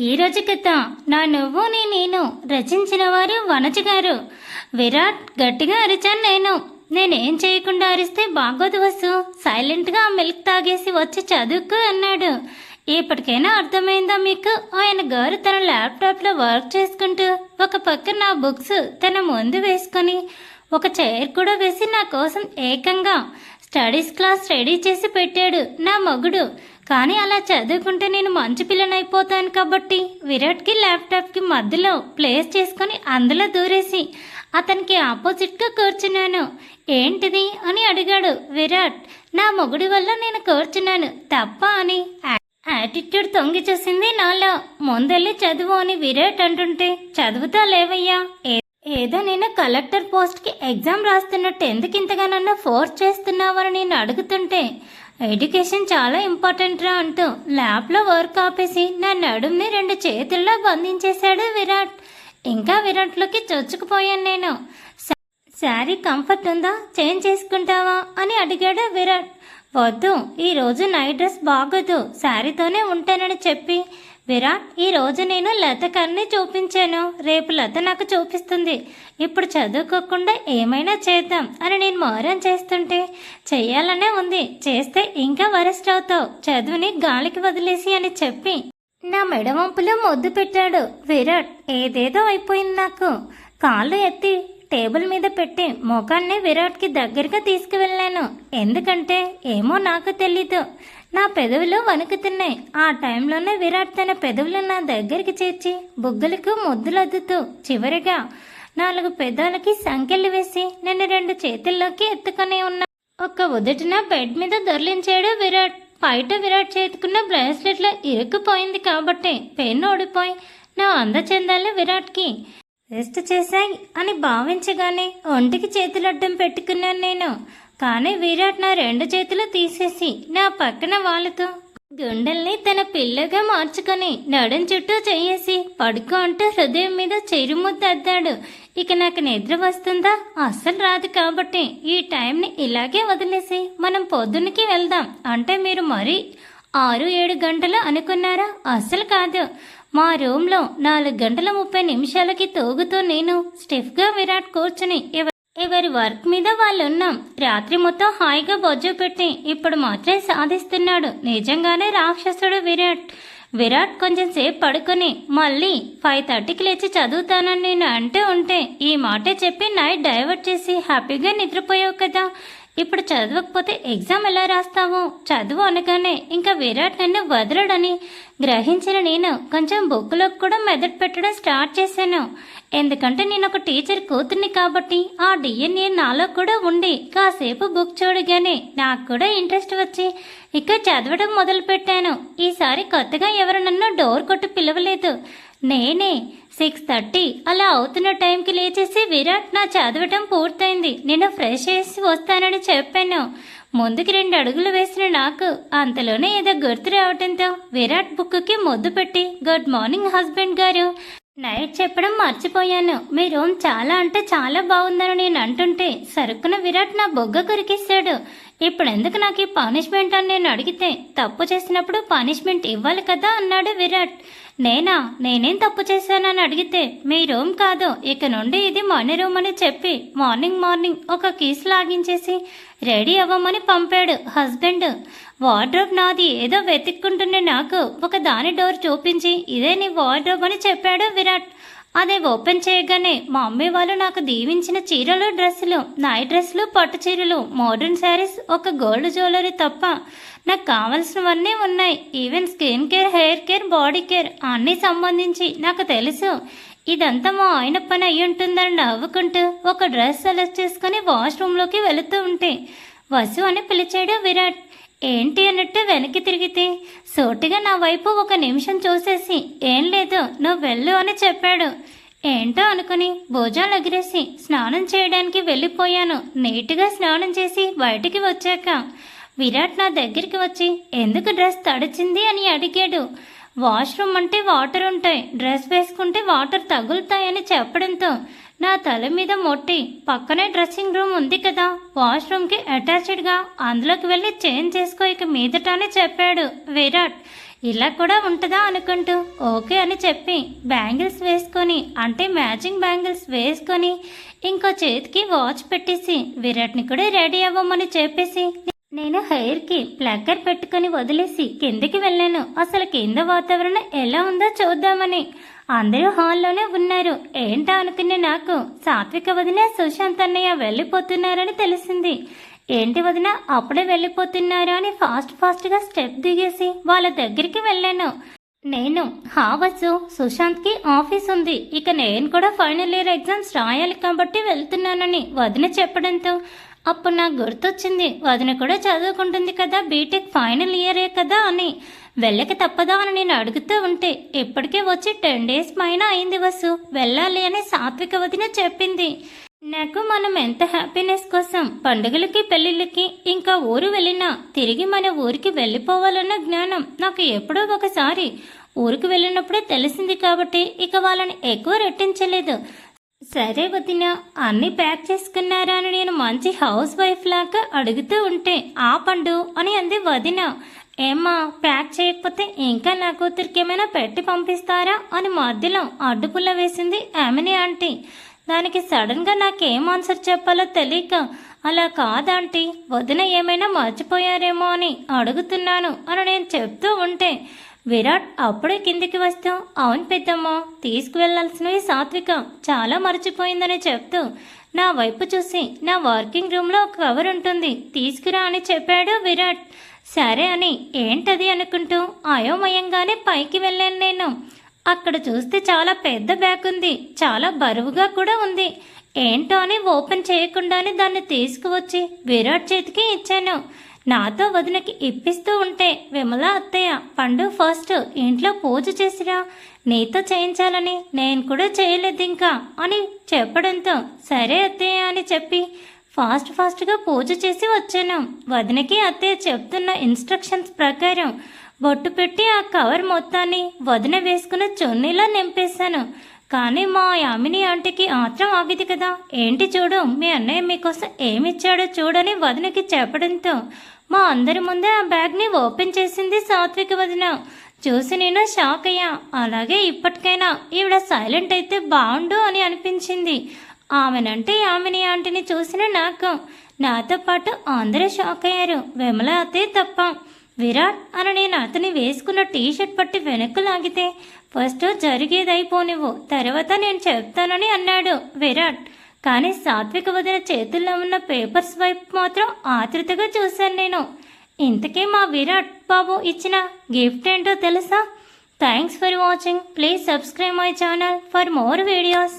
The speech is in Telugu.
ఈ రోజు కథ నా నువ్వు నేను రచించిన వారు వనజ గారు. విరాట్ గట్టిగా అరిచాను నేనేం చేయకుండా అరిస్తే బాగోదు వసు. సైలెంట్గా మిల్క్ తాగేసి వచ్చి చదువుకు అన్నాడు. ఇప్పటికైనా అర్థమైందా మీకు? ఆయన గారు తన ల్యాప్టాప్లో వర్క్ చేసుకుంటూ ఒక పక్క నా బుక్స్ తన ముందు వేసుకొని ఒక చైర్ కూడా వేసి నా కోసం ఏకంగా స్టడీస్ క్లాస్ రెడీ చేసి పెట్టాడు నా మగుడు. కానీ అలా చదువుకుంటే నేను మంచి పిల్లనైపోతాను కాబట్టి విరాట్కి ల్యాప్టాప్కి మధ్యలో ప్లేస్ చేసుకొని అందులో దూరేసి అతనికి ఆపోజిట్గా కూర్చున్నాను. ఏంటిది అని అడిగాడు విరాట్. నా మొగుడి వల్ల నేను కూర్చున్నాను తప్ప అని యాటిట్యూడ్ తొంగి చూసింది నాలో. ముందెళ్ళి చదువు అని విరాట్ అంటుంటే చదువుతా లేవయ్యా, ఏదో నేను కలెక్టర్ పోస్ట్కి ఎగ్జామ్ రాస్తున్నట్టు ఎందుకు ఇంతగా నన్ను ఫోర్స్ చేస్తున్నావని నేను అడుగుతుంటే ఎడ్యుకేషన్ చాలా ఇంపార్టెంట్ రా అంటూ ల్యాబ్లో వర్క్ ఆపేసి నా నడుంని 2 చేతుల్లో బంధించేశాడు విరాట్. ఇంకా విరాట్లోకి చొచ్చుకుపోయాను నేను. శారీ కంఫర్ట్ ఉందా, చేంజ్ చేసుకుంటావా అని అడిగాడు విరాట్. వద్దు, ఈరోజు నైట్ డ్రెస్ బాగోదు, శారీతోనే ఉంటానని చెప్పి విరాట్ ఈరోజు నేను లత కర్ని చూపించాను, రేపు లత నాకు చూపిస్తుంది, ఇప్పుడు చదువుకోకుండా ఏమైనా చేద్దాం అని నేను మోరం చేస్తుంటే చెయ్యాలనే ఉంది, చేస్తే ఇంకా వరెస్ట్ అవుతావు, చదువుని గాలికి వదిలేసి అని చెప్పి నా మెడవంపులో మొద్దు పెట్టాడు విరాట్. ఏదేదో అయిపోయింది నాకు. కాళ్ళు ఎత్తి టేబుల్ మీద పెట్టి ముఖాన్ని విరాట్కి దగ్గరగా తీసుకువెళ్ళాను. ఎందుకంటే ఏమో నాకు తెలీదు, నా పెదవులు వణుకుతున్నాయి. ఆ టైంలోనే విరాట్ తన పెదవులు నా దగ్గరికి చేర్చి బుగ్గలకు ముద్దులద్దుతూ చివరిగా 4 పెదాలకి సంకెళ్ళు వేసి నన్ను 2 చేతుల్లోకి ఎత్తుకొని ఉన్న ఒక ఉదటిన బెడ్ మీద దొర్లించాడు విరాట్. బయట విరాట్ చేతుకున్న బ్రాస్లెట్లో ఇరుక్కుపోయింది కాబట్టి పెన్ను ఓడిపోయి నా అందచెందాలు విరాట్కి రెస్ట్ చేశాయి అని భావించగానే ఒంటికి చేతులడ్డం పెట్టుకున్నాను నేను. కానీ విరాట్ నా 2 చేతులు తీసేసి నా పక్కన వాళ్ళతో గుండెల్ని తన పిల్లగా మార్చుకొని నడుం చుట్టూ చెయ్యేసి పడుకో అంటూ హృదయం మీద చెరుముద్ద అద్దాడు. ఇక నాకు నిద్ర వస్తుందా? అస్సలు రాదు. కాబట్టి ఈ టైంని ఇలాగే వదిలేసి మనం పొద్దున్నకి వెళ్దాం అంటే మీరు మరీ 6-7 గంటలు అనుకున్నారా? అస్సలు కాదు. మా రూమ్లో 4 గంటల 30 నిమిషాలకి తూగుతూ నేను స్టిఫ్గా విరాట్ కూర్చుని ఎవరి వర్క్ మీద వాళ్ళు ఉన్నాం. రాత్రి మొత్తం హాయిగా బొజ్జు పెట్టి ఇప్పుడు మాత్రం సాధిస్తున్నాడు. నిజంగానే రాక్షసుడు విరాట్ కొంచెం సేపు పడుకొని మళ్ళీ 5:30కి లేచి చదువుతానని నేను అంటూ ఉంటే ఈ మాటే చెప్పి నైట్ డైవర్ట్ చేసి హ్యాపీగా నిద్రపోయావు కదా, ఇప్పుడు చదవకపోతే ఎగ్జామ్ ఎలా రాస్తావు? చదువు అనగానే ఇంకా విరాట్ నన్ను వదలడని గ్రహించిన నేను కొంచెం బుక్లోకి కూడా మెదడు పెట్టడం స్టార్ట్ చేశాను. ఎందుకంటే నేను ఒక టీచర్ కూతుర్ని కాబట్టి ఆ డిఎన్ఏ నాలో కూడా ఉండి కాసేపు బుక్ చూడగానే నాకు కూడా ఇంట్రెస్ట్ వచ్చి ఇక చదవడం మొదలుపెట్టాను. ఈసారి కొత్తగా ఎవరు నన్ను డోర్ కొట్టి పిలవలేదు. నేనే 6:30 అలా అవుతున్న టైంకి లేచేసి విరాట్ నా చదవటం పూర్తయింది, నేను ఫ్రెష్ చేసి వస్తానని చెప్పాను. ముందుకి 2 అడుగులు వేసిన నాకు అంతలోనే ఏదో గుర్తు రావటంతో విరాట్ బుక్కి మొద్దు పెట్టి గుడ్ మార్నింగ్ హస్బెండ్ గారు, నైట్ చెప్పడం మర్చిపోయాను, మీ రూమ్ చాలా అంటే చాలా బాగుందని నేను అంటుంటే సరుకున విరాట్ నా బొగ్గ కొరికిస్తాడు. ఇప్పుడు ఎందుకు నాకు ఈ పనిష్మెంట్ అని నేను అడిగితే తప్పు చేసినప్పుడు పనిష్మెంట్ ఇవ్వాలి కదా అన్నాడు విరాట్. నేనేం తప్పు చేశానని అడిగితే మీ రూమ్ కాదు, ఇక నుండి ఇది మన రూమ్ అని చెప్పి మార్నింగ్ ఒక కీస్ లాగించేసి రెడీ అవ్వమని పంపాడు హస్బెండ్. వార్డ్రోబ్ నాది ఏదో వెతుక్కుంటున్న నాకు ఒక దాని డోర్ చూపించి ఇదే నీ వార్డ్రోబ్ అని చెప్పాడు విరాట్. అదే ఓపెన్ చేయగానే మా మమ్మీ వాళ్ళు నాకు దీవించిన చీరలు, డ్రెస్సులు, నైట్ డ్రెస్సులు, పట్టు చీరలు, మోడర్న్ శారీస్, ఒక గోల్డ్ జ్యువెలరీ తప్ప నాకు కావాల్సినవన్నీ ఉన్నాయి. Even skin care, hair care, body care అన్నీ సంబంధించి నాకు తెలుసు. ఇదంతా మా ఆయన పని అయ్యి ఉంటుందని నవ్వుకుంటూ ఒక డ్రెస్ సెలెక్ట్ చేసుకుని వాష్రూమ్లోకి వెళుతూ ఉంటే వసు అని పిలిచాడు విరాట్. ఏంటి అన్నట్టు వెనక్కి తిరిగితే సూటిగా నా వైపు 1 నిమిషం చూసేసి ఏం లేదు నువ్వు వెళ్ళు అని చెప్పాడు. ఏంటో అనుకుని భుజాలు ఎగిరేసి స్నానం చేయడానికి వెళ్ళిపోయాను. నీట్గా స్నానం చేసి బయటికి వచ్చాక విరాట్ నా దగ్గరికి వచ్చి ఎందుకు డ్రెస్ తడిచింది అని అడిగాడు. వాష్రూమ్ అంటే వాటర్ ఉంటాయి, డ్రెస్ వేసుకుంటే వాటర్ తగులుతాయని చెప్పడంతో నా తల మీద మొట్టి పక్కనే డ్రెస్సింగ్ రూమ్ ఉంది కదా, వాష్రూమ్కి అటాచ్డ్గా అందులోకి వెళ్ళి చేంజ్ చేసుకో ఇక మీదట అని చెప్పాడు విరాట్. ఇలా కూడా ఉంటుందా అనుకుంటూ ఓకే అని చెప్పి బ్యాంగిల్స్ వేసుకొని అంటే మ్యాచింగ్ బ్యాంగిల్స్ వేసుకొని ఇంకో చేతికి వాచ్ పెట్టేసి విరాట్ని కూడా రెడీ అవ్వమని చెప్పేసి నేను హెయిర్కి ప్లక్కర్ పెట్టుకుని వదిలేసి కిందకి వెళ్ళాను. అసలు కింద వాతావరణం ఎలా ఉందో చూద్దామని. అందరూ హాల్లోనే ఉన్నారు. ఏంటా అనుకునే నాకు సాత్విక వదిన సుశాంత్ అన్నయ్య వెళ్ళిపోతున్నారని తెలిసింది. ఏంటి వదిన అప్పుడే వెళ్ళిపోతున్నారా అని ఫాస్ట్గా స్టెప్ దిగేసి వాళ్ళ దగ్గరికి వెళ్ళాను. నేను వచ్చు సుశాంత్కి ఆఫీస్ ఉంది, ఇక నేను కూడా ఫైనల్ ఇయర్ ఎగ్జామ్స్ రాయాలి కాబట్టి వెళ్తున్నానని వదిన చెప్పడంతో అప్పుడు నాకు గుర్తొచ్చింది, వదిన కూడా చదువుకుంటుంది కదా, బీటెక్ ఫైనల్ ఇయరే కదా అని. వెళ్ళక తప్పదా అని నేను అడుగుతూ ఉంటే ఇప్పటికే వచ్చి 10 days పైన అయింది వసు, వెళ్ళాలి అని సాత్విక వదిన చెప్పింది. నాకు మనం ఎంత హ్యాపీనెస్ కోసం పండుగలకి పెళ్లిళ్ళకి ఇంకా ఊరు వెళ్ళినా తిరిగి మన ఊరికి వెళ్ళిపోవాలన్న జ్ఞానం నాకు ఎప్పుడో ఒకసారి ఊరికి వెళ్ళినప్పుడే తెలిసింది కాబట్టి ఇక వాళ్ళని ఎక్కువ రెట్టించలేదు. సరే వదిన అన్నీ ప్యాక్ చేసుకున్నారా అని నేను మంచి హౌస్ వైఫ్ లాగా అడుగుతూ ఉంటే ఆ పండు అని అంది వదిన. ఏమ్మా ప్యాక్ చేయకపోతే ఇంకా నా కూతురికి ఏమైనా పెట్టి పంపిస్తారా అని మధ్యలో అడ్డుపుల్ల వేసింది ఆమెని ఆంటీ. దానికి సడన్గా నాకేం ఆన్సర్ చెప్పాలో తెలియక అలా కాదంటీ వదిన ఏమైనా మర్చిపోయారేమో అని అడుగుతున్నాను అని నేను చెప్తూ ఉంటే విరాట్ అప్పుడే కిందికి వస్తూ అవును పెద్దమ్మ తీసుకువెళ్లాల్సినవి సాత్విక చాలా మర్చిపోయిందని చెప్తూ నా వైపు చూసి నా వర్కింగ్ రూమ్లో ఒక కవర్ ఉంటుంది తీసుకురా అని చెప్పాడు విరాట్. సరే అని ఏంటది అనుకుంటూ అయోమయంగానే పైకి వెళ్ళాను నేను. అక్కడ చూస్తే చాలా పెద్ద బ్యాగ్ ఉంది, చాలా బరువుగా కూడా ఉంది. ఏంటో అని ఓపెన్ చేయకుండానే దాన్ని తీసుకువచ్చి విరాట్ చేతికి ఇచ్చాను. నాతో వదినకి ఇప్పిస్తూ ఉంటే విమల అత్తయ్య పండు ఫస్ట్ ఇంట్లో పూజ చేసిరా, నీతో చేయించాలని నేను కూడా చేయలేదు ఇంకా అని చెప్పడంతో సరే అత్తయ్య అని చెప్పి ఫాస్ట్గా పూజ చేసి వచ్చాను. వదినకి అత్తయ్య చెప్తున్న ఇన్స్ట్రక్షన్స్ ప్రకారం బొట్టు పెట్టి ఆ కవర్ మొత్తాన్ని వదిన వేసుకున్న చున్నీలా నింపేశాను. కానీ మా యామిని ఆంటీకి ఆత్రం ఆగిది కదా, ఏంటి చూడు మీ అన్నయ్య మీకోసం ఏమిచ్చాడో చూడని వదినకి చెప్పడంతో మా అందరి ముందే ఆ బ్యాగ్ని ఓపెన్ చేసింది సాత్విక వదిన. చూసి నేను షాక్ అయ్యా. అలాగే ఇప్పటికైనా ఈవిడ సైలెంట్ అయితే బాగుండు అని అనిపించింది. ఆమెనంటే యామిని ఆంటీని చూసిన నాకు నాతో పాటు అందరూ షాక్ అయ్యారు, విమల అతే తప్ప. విరాట్ అని నేను అతని వేసుకున్న టీషర్ట్ పట్టి వెనక్కు లాగితే ఫస్ట్ జరిగేదైపోనివ్వు తర్వాత నేను చెప్తానని అన్నాడు విరాట్. కానీ సాత్విక వదిన చేతుల్లో ఉన్న పేపర్స్ వైపు మాత్రం ఆతృతగా చూశాను నేను. ఇంతకీ మా విరాట్ బాబు ఇచ్చిన గిఫ్ట్ ఏంటో తెలుసా? Thanks for watching. Please subscribe my channel for more videos.